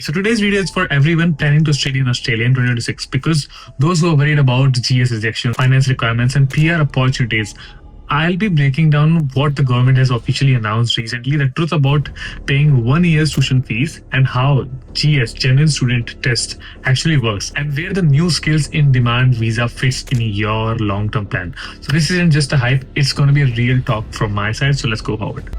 So today's video is for everyone planning to study in Australia in 2026 because those who are worried about GS rejection, finance requirements and PR opportunities. I'll be breaking down what the government has officially announced recently, the truth about paying 1 year's tuition fees and how GS, Genuine Student Test, actually works and where the new skills in demand visa fits in your long-term plan. So this isn't just a hype, it's going to be a real talk from my side. So let's go forward.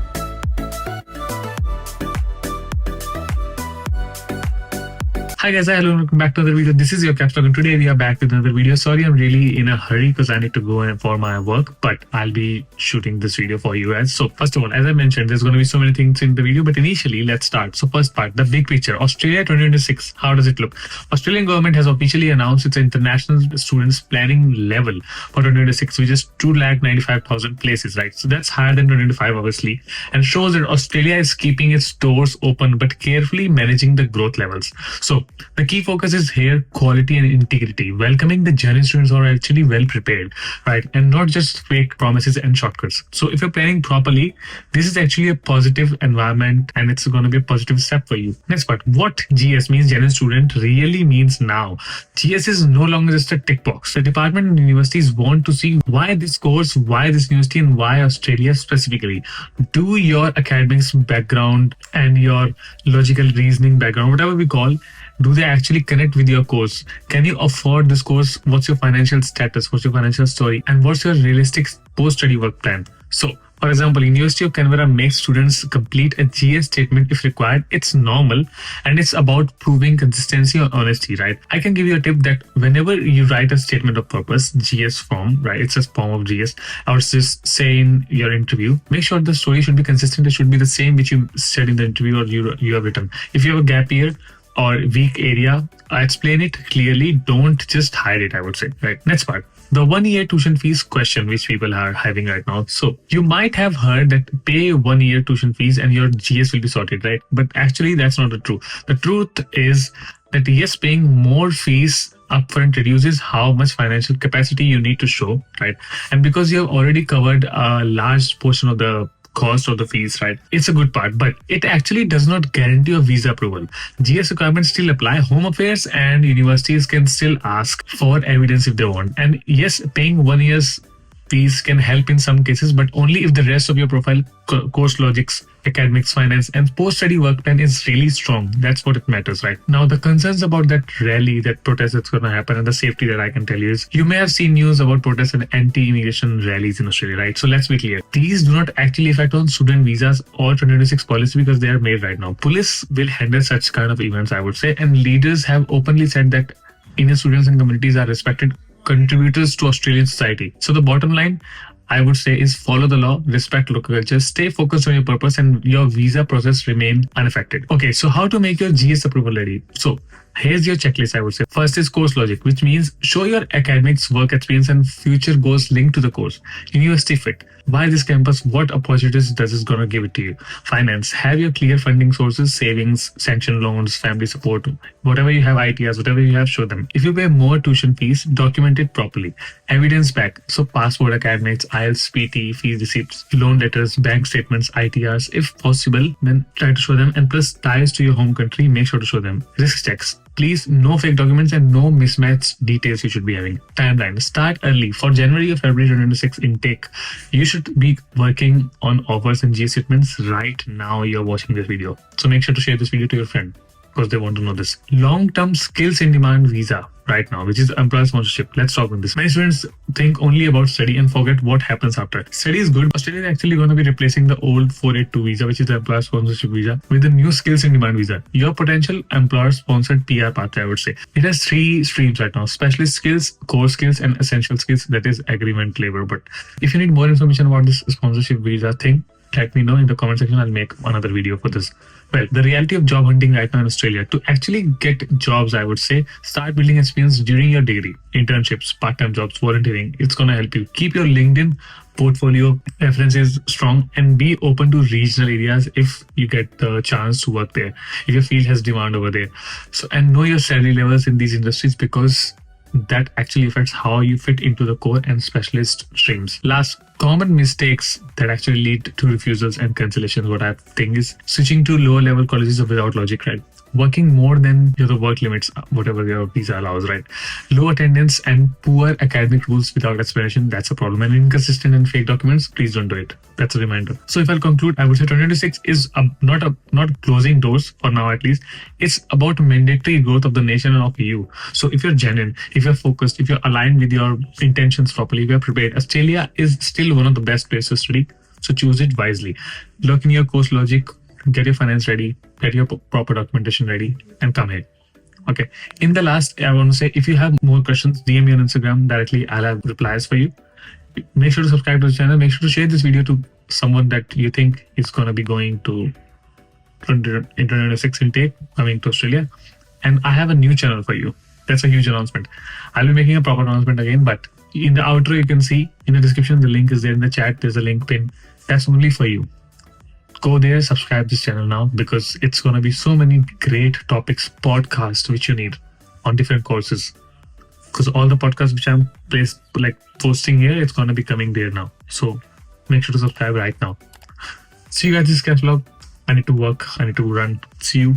Hi guys, hello, welcome back to another video. This is your Caps Talk and today we are back with another video. Sorry, I'm really in a hurry because I need to go for my work, but I'll be shooting this video for you guys. So first of all, as I mentioned, there's going to be so many things in the video, but initially let's start. So first part, the big picture, Australia 2026, how does it look? Australian government has officially announced its international students planning level for 2026, which is 295,000 places, right? So that's higher than 2025 obviously, and shows that Australia is keeping its doors open but carefully managing the growth levels. So the key focus is here quality and integrity, welcoming the genuine students who are actually well prepared, right? And not just fake promises and shortcuts. So if you're planning properly, this is actually a positive environment and it's going to be a positive step for you. Next part, what GS means, genuine student, really means now. GS is no longer just a tick box. The department and universities want to see why this course, why this university, and why Australia specifically. Do your academics background and your logical reasoning background, whatever we call, do they actually connect with your course? Can you afford this course? What's your financial status? What's your financial story? And what's your realistic post-study work plan? So, for example, University of Canberra makes students complete a GS statement if required. It's normal and it's about proving consistency or honesty, right? I can give you a tip that whenever you write a statement of purpose, GS form, right? It's a form of GS. I would just say in your interview, make sure the story should be consistent. It should be the same which you said in the interview or you have written. If you have a gap year, or weak area, explain it clearly. Don't just hide it, I would say, right? Next part, the 1 year tuition fees question, which people are having right now. So you might have heard that pay 1 year tuition fees and your GS will be sorted, right? But actually that's not the truth. The truth is that yes, paying more fees upfront reduces how much financial capacity you need to show, right? And because you have already covered a large portion of the cost of the fees, right? It's a good part, but it actually does not guarantee a visa approval. GS requirements still apply. Home affairs and universities can still ask for evidence if they want. And yes, paying 1 year's fees can help in some cases, but only if the rest of your profile, course logics, academics, finance, and post-study work plan is really strong. That's what it matters, right? Now, the concerns about that rally, that protest that's going to happen, and the safety that I can tell you is, you may have seen news about protests and anti-immigration rallies in Australia, right? So let's be clear. These do not actually affect on student visas or 2026 policy because they are made right now. Police will handle such kind of events, I would say, and leaders have openly said that Indian students and communities are respected contributors to Australian society. So the bottom line, I would say, is follow the law, respect local culture, stay focused on your purpose, and your visa process remain unaffected. Okay, so how to make your GS approval ready? So here's your checklist, I would say. First is course logic, which means show your academics, work experience, and future goals linked to the course. University fit. Why this campus? What opportunities does this gonna give it to you? Finance. Have your clear funding sources, savings, sanction loans, family support, whatever you have, ITRs, whatever you have, show them. If you pay more tuition fees, document it properly. Evidence back. So passport, academics, IELTS, PT, fees receipts, loan letters, bank statements, ITRs. If possible, then try to show them. And plus ties to your home country, make sure to show them. Risk checks. Please, no fake documents and no mismatched details you should be having. Timeline. Start early. For January or February 2026 intake, you should be working on offers and GS statements right now you're watching this video. So make sure to share this video to your friend because they want to know this. Long-term skills in demand visa right now, which is employer sponsorship. Let's talk about this. Many students think only about study and forget what happens after. Study is good. Australia is actually going to be replacing the old 482 visa, which is the employer sponsorship visa, with the new skills in demand visa. Your potential employer sponsored PR pathway, I would say. It has 3 streams right now: specialist skills, core skills, and essential skills, that is agreement labor. But if you need more information about this sponsorship visa thing, let me know in the comment section. I'll make another video for this. Well, the reality of job hunting right now in Australia, to actually get jobs, I would say, start building experience during your degree, internships, part-time jobs, volunteering. It's going to help you keep your LinkedIn portfolio references strong and be open to regional areas if you get the chance to work there, if your field has demand over there. So, and know your salary levels in these industries because that actually affects how you fit into the core and specialist streams. Last, common mistakes that actually lead to refusals and cancellations, what I think is switching to lower level colleges without logic, right? working more than your work limits, whatever your visa allows, right? Low attendance and poor academic rules without explanation, that's a problem. And inconsistent and fake documents, please don't do it. That's a reminder. So if I'll conclude, I would say 2026 is not closing doors for now, at least. It's about mandatory growth of the nation and of you. So if you're genuine, if you're focused, if you're aligned with your intentions properly, if you're prepared, Australia is still one of the best places to study. So choose it wisely. Look in your course logic, get your finance ready, get your proper documentation ready, and come here. Okay. In the last, I want to say, if you have more questions, DM me on Instagram directly. I'll have replies for you. Make sure to subscribe to the channel. Make sure to share this video to someone that you think is going to be going to 2026 intake, coming to Australia. And I have a new channel for you. That's a huge announcement. I'll be making a proper announcement again, but in the outro, you can see in the description, the link is there. In the chat, there's a link pin. That's only for you. Go there, subscribe this channel now, because it's going to be so many great topics, podcasts, which you need on different courses. Because all the podcasts which I'm posting here, it's going to be coming there now. So make sure to subscribe right now. See you guys, this is Cash Vlog. I need to work. I need to run. See you.